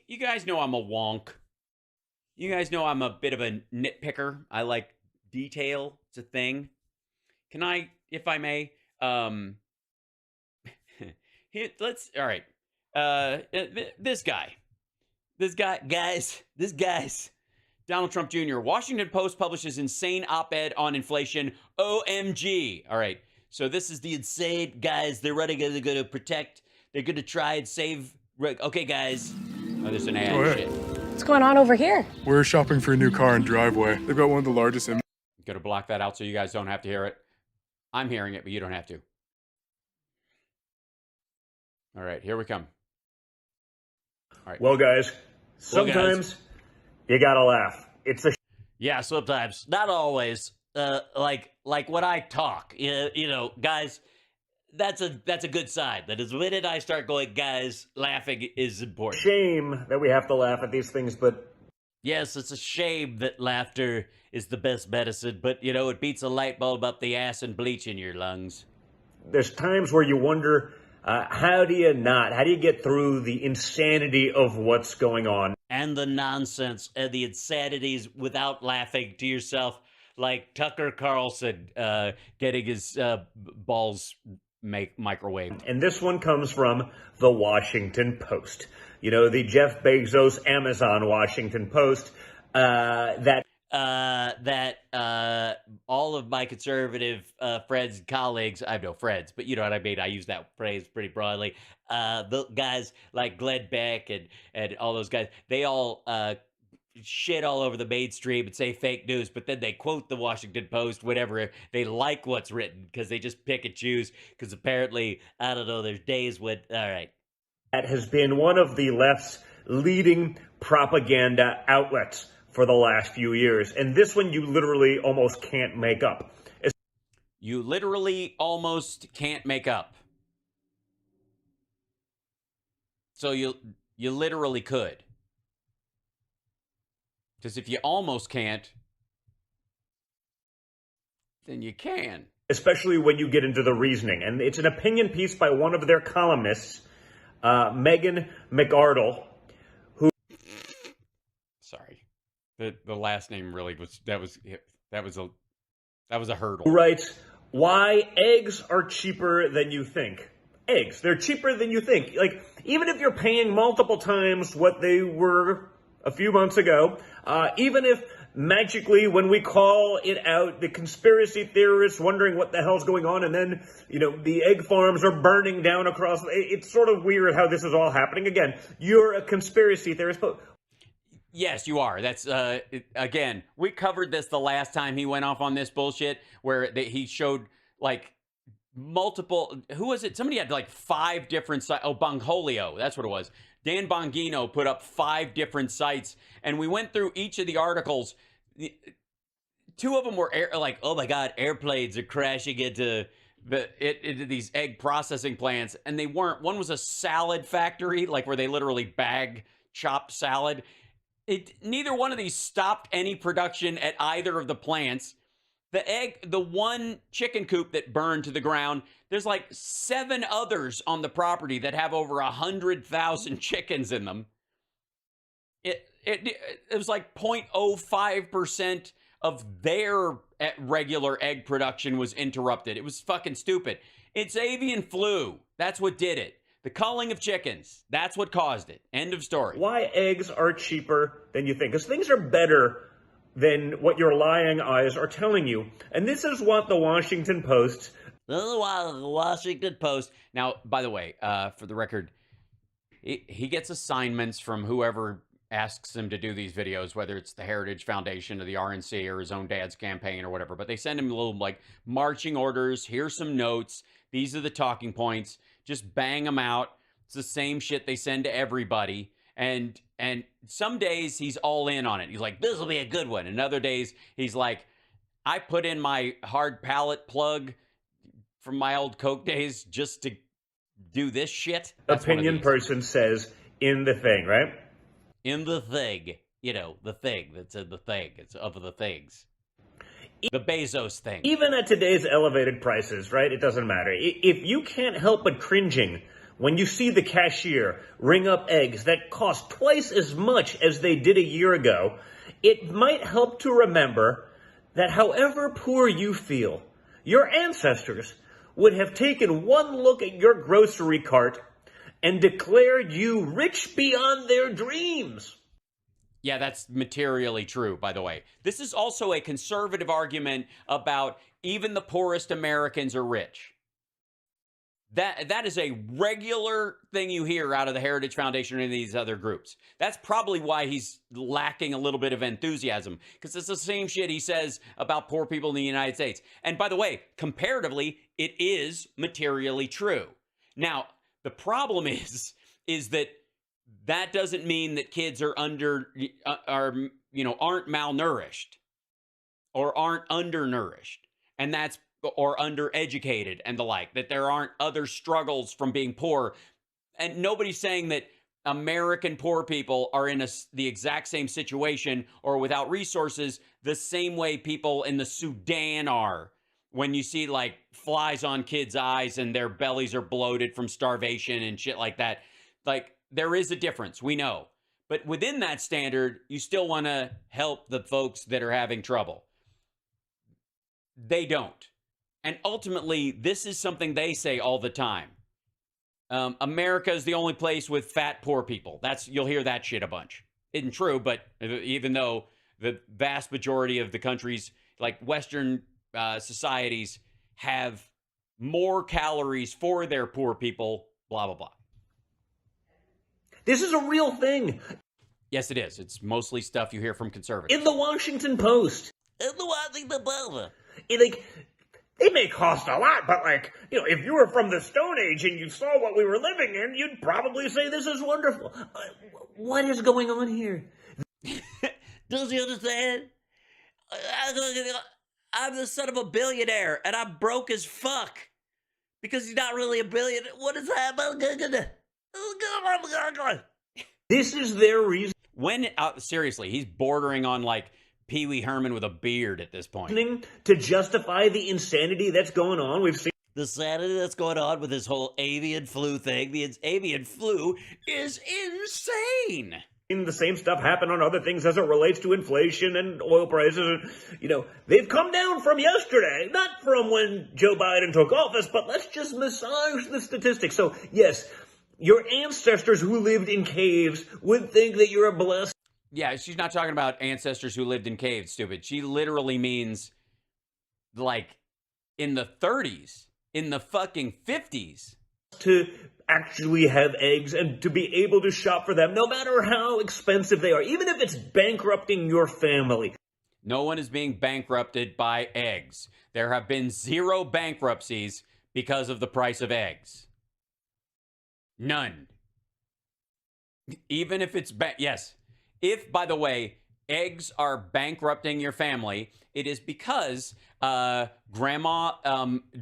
You guys know I'm a wonk. You guys know I'm a bit of a nitpicker. I like detail. It's a thing. Can I, if I may, all right. This guy. This guy's Donald Trump Jr. Washington Post publishes insane op-ed on inflation. OMG. All right. So this is the insane guys. They're going to protect. They're going to try and save. Okay, guys. Oh, there's an ad. Go ahead. Shit. What's going on over here? We're shopping for a new car and driveway. They've got one of the largest in. Got to block that out so you guys don't have to hear it. I'm hearing it, but you don't have to. All right, here we come. All right. Well, guys, sometimes you gotta laugh. It's a Yeah, sometimes, not always. Like when I talk, you know, guys. That's a good sign. That is the minute I start going, guys, laughing is important. shame that we have to laugh at these things, but Yes, it's a shame that laughter is the best medicine, but you know, it beats a light bulb up the ass and bleach in your lungs. there's times where you wonder, how do you get through the insanity of what's going on? And the nonsense and the insanities without laughing to yourself, like Tucker Carlson getting his balls microwaved. And this one comes from the Washington Post. You know, the Jeff Bezos Amazon Washington Post, that all of my conservative friends and colleagues, I have no friends, but you know what I mean, I use that phrase pretty broadly, the guys like Glenn Beck and all those guys, they all shit all over the mainstream and say fake news, but then they quote the Washington Post whenever they like what's written, because they just pick and choose, because apparently, I don't know, there's days when, all right. that has been one of the left's leading propaganda outlets for the last few years. And this one you literally almost can't make up. You literally almost can't make up. So you literally could. Because if you almost can't, then you can. Especially when you get into the reasoning. And it's an opinion piece by one of their columnists, Megan McArdle, who... Sorry. The last name really was that was a hurdle. Who writes, why eggs are cheaper than you think. Eggs, they're cheaper than you think. Like, even if you're paying multiple times what they were a few months ago, even if magically when we call it out, the conspiracy theorists wondering what the hell's going on, and then, you know, the egg farms are burning down across, it's sort of weird how this is all happening. Again, you're a conspiracy theorist, but... Yes, you are. That's, again, we covered this the last time he went off on this bullshit, where he showed, like, multiple, who was it? Somebody had, like, 5 different sites. Oh, Bongholio, that's what it was. Dan Bongino put up 5 different sites, and we went through each of the articles. 2 of them were, like, oh my God, airplanes are crashing into these egg processing plants, and they weren't. One was a salad factory, like, where they literally bag chopped salad. Neither one of these stopped any production at either of the plants. The one chicken coop that burned to the ground, there's like 7 others on the property that have over 100,000 chickens in them. It was like 0.05% of their regular egg production was interrupted. It was fucking stupid. It's avian flu. That's what did it. The culling of chickens. That's what caused it. End of story. Why eggs are cheaper than you think. Because things are better than what your lying eyes are telling you. And this is what the Washington Post... The Washington Post. Now, by the way, for the record, he gets assignments from whoever asks him to do these videos, whether it's the Heritage Foundation or the RNC or his own dad's campaign or whatever. But they send him little, like, marching orders. Here's some notes. These are the talking points. Just bang them out. It's the same shit they send to everybody. And some days he's all in on it. He's like, this will be a good one. And other days he's like, I put in my hard palate plug from my old Coke days just to do this shit. That's opinion person says in the thing, right? In the thing. You know, the thing that's in the thing. It's of the things. The Bezos thing. Even at today's elevated prices, right? It doesn't matter. If you can't help but cringing when you see the cashier ring up eggs that cost twice as much as they did a year ago, it might help to remember that however poor you feel, your ancestors would have taken one look at your grocery cart and declared you rich beyond their dreams. Yeah, that's materially true, by the way. This is also a conservative argument about even the poorest Americans are rich. That is a regular thing you hear out of the Heritage Foundation and these other groups. That's probably why he's lacking a little bit of enthusiasm, because it's the same shit he says about poor people in the United States. And by the way, comparatively, it is materially true. Now, the problem is that doesn't mean that kids are aren't malnourished or aren't undernourished, and that's or undereducated and the like, that there aren't other struggles from being poor. And nobody's saying that American poor people are in the exact same situation or without resources the same way people in the Sudan are, when you see like flies on kids' eyes and their bellies are bloated from starvation and shit like that. Like, there is a difference, we know. But within that standard, you still want to help the folks that are having trouble. They don't. And ultimately, this is something they say all the time. America is the only place with fat poor people. You'll hear that shit a bunch. Isn't true, but even though the vast majority of the countries, like Western societies, have more calories for their poor people, blah, blah, blah. This is a real thing. Yes, it is. It's mostly stuff you hear from conservatives. In the Washington Post. In the Washington Post. They may cost a lot, but if you were from the Stone Age and you saw what we were living in, you'd probably say this is wonderful. What is going on here? Don't you understand? I'm the son of a billionaire, and I'm broke as fuck. Because he's not really a billionaire. What is that? This is their reason. Seriously, he's bordering on like Pee Wee Herman with a beard at this point. To justify the insanity that's going on. We've seen the sanity that's going on with this whole avian flu thing. The avian flu is insane. The same stuff happen on other things as it relates to inflation and oil prices. They've come down from yesterday, not from when Joe Biden took office, but let's just massage the statistics. So, yes, your ancestors who lived in caves would think that you're a blessed. Yeah, she's not talking about ancestors who lived in caves, stupid. She literally means, like, in the 30s, in the fucking 50s. To actually have eggs and to be able to shop for them, no matter how expensive they are, even if it's bankrupting your family. No one is being bankrupted by eggs. There have been 0 bankruptcies because of the price of eggs. None. Even if it's yes. If, by the way, eggs are bankrupting your family, it is because grandma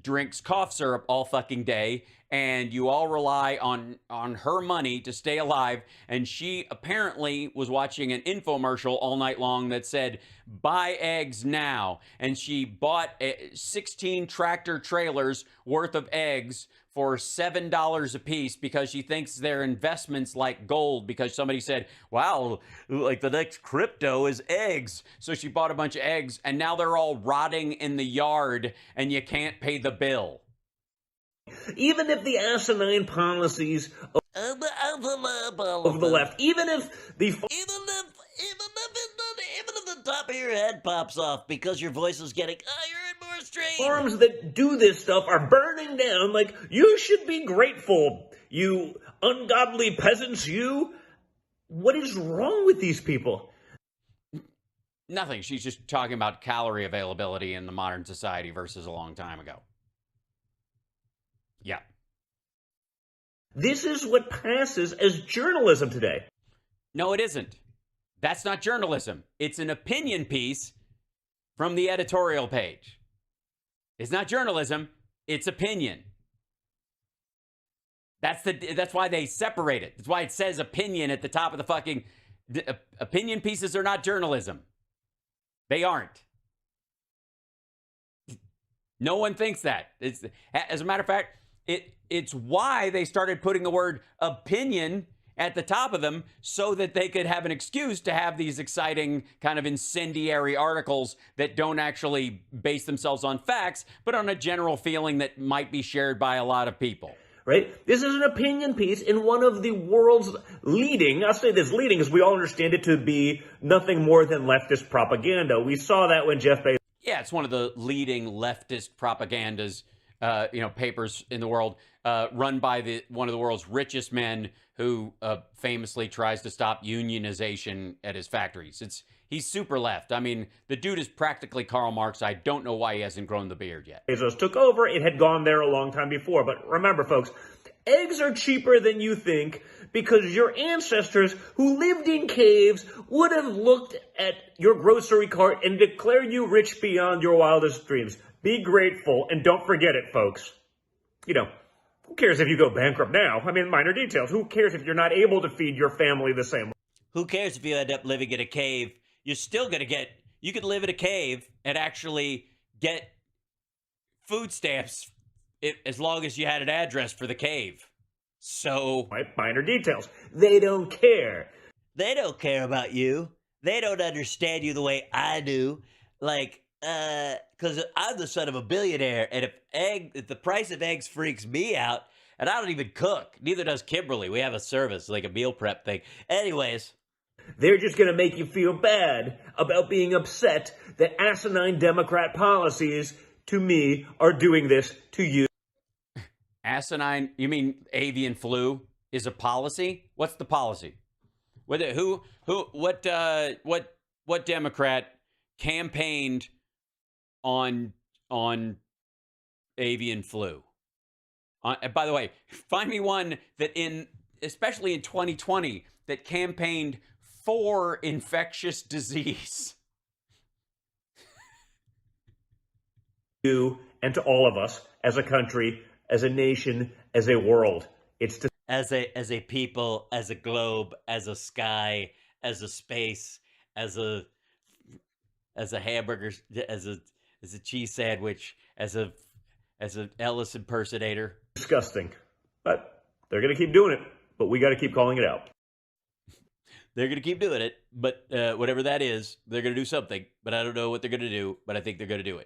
drinks cough syrup all fucking day, and you all rely on her money to stay alive. And she apparently was watching an infomercial all night long that said, buy eggs now. And she bought 16 tractor trailers worth of eggs for $7 a piece because she thinks they're investments like gold, because somebody said, wow, like the next crypto is eggs. So she bought a bunch of eggs, and now they're all rotting in the yard and you can't pay the bill. Even if the asinine policies of the left, even if the top of your head pops off because your voice is getting higher and more strained. farms that do this stuff are burning down, you should be grateful, you ungodly peasants, you. What is wrong with these people? Nothing. She's just talking about calorie availability in the modern society versus a long time ago. Yeah. This is what passes as journalism today. No, it isn't. That's not journalism. It's an opinion piece from the editorial page. It's not journalism. It's opinion. That's why they separate it. That's why it says opinion at the top of the fucking... opinion pieces are not journalism. They aren't. No one thinks that. As a matter of fact, it it's why they started putting the word opinion at the top of them so that they could have an excuse to have these exciting kind of incendiary articles that don't actually base themselves on facts, but on a general feeling that might be shared by a lot of people. Right? This is an opinion piece in one of the world's leading, I'll say this leading because we all understand it to be nothing more than leftist propaganda. We saw that when Jeff Bezos. Yeah, it's one of the leading leftist propagandas, papers in the world, run by one of the world's richest men who famously tries to stop unionization at his factories. He's super left. I mean, the dude is practically Karl Marx. I don't know why he hasn't grown the beard yet. Bezos took over. It had gone there a long time before. But remember, folks, eggs are cheaper than you think because your ancestors who lived in caves would have looked at your grocery cart and declared you rich beyond your wildest dreams. Be grateful and don't forget it, folks. Who cares if you go bankrupt now? I mean, minor details. Who cares if you're not able to feed your family the same way? Who cares if you end up living in a cave? You're still going to you could live in a cave and actually get food stamps as long as you had an address for the cave. So, minor details. They don't care. They don't care about you. They don't understand you the way I do. Because I'm the son of a billionaire, and if the price of eggs freaks me out, and I don't even cook, neither does Kimberly. We have a service, like a meal prep thing. Anyways. They're just going to make you feel bad about being upset that asinine Democrat policies, to me, are doing this to you. Asinine? You mean avian flu is a policy? What's the policy? What Democrat campaigned on avian flu? By the way, find me one that especially in 2020, that campaigned for infectious disease. You and to all of us as a country, as a nation, as a world. As a people, as a globe, as a sky, as a space, as a hamburger, as a cheese sandwich, as an Ellis impersonator. Disgusting. But they're going to keep doing it. But we got to keep calling it out. They're going to keep doing it, but whatever that is, they're going to do something. But I don't know what they're going to do, but I think they're going to do it.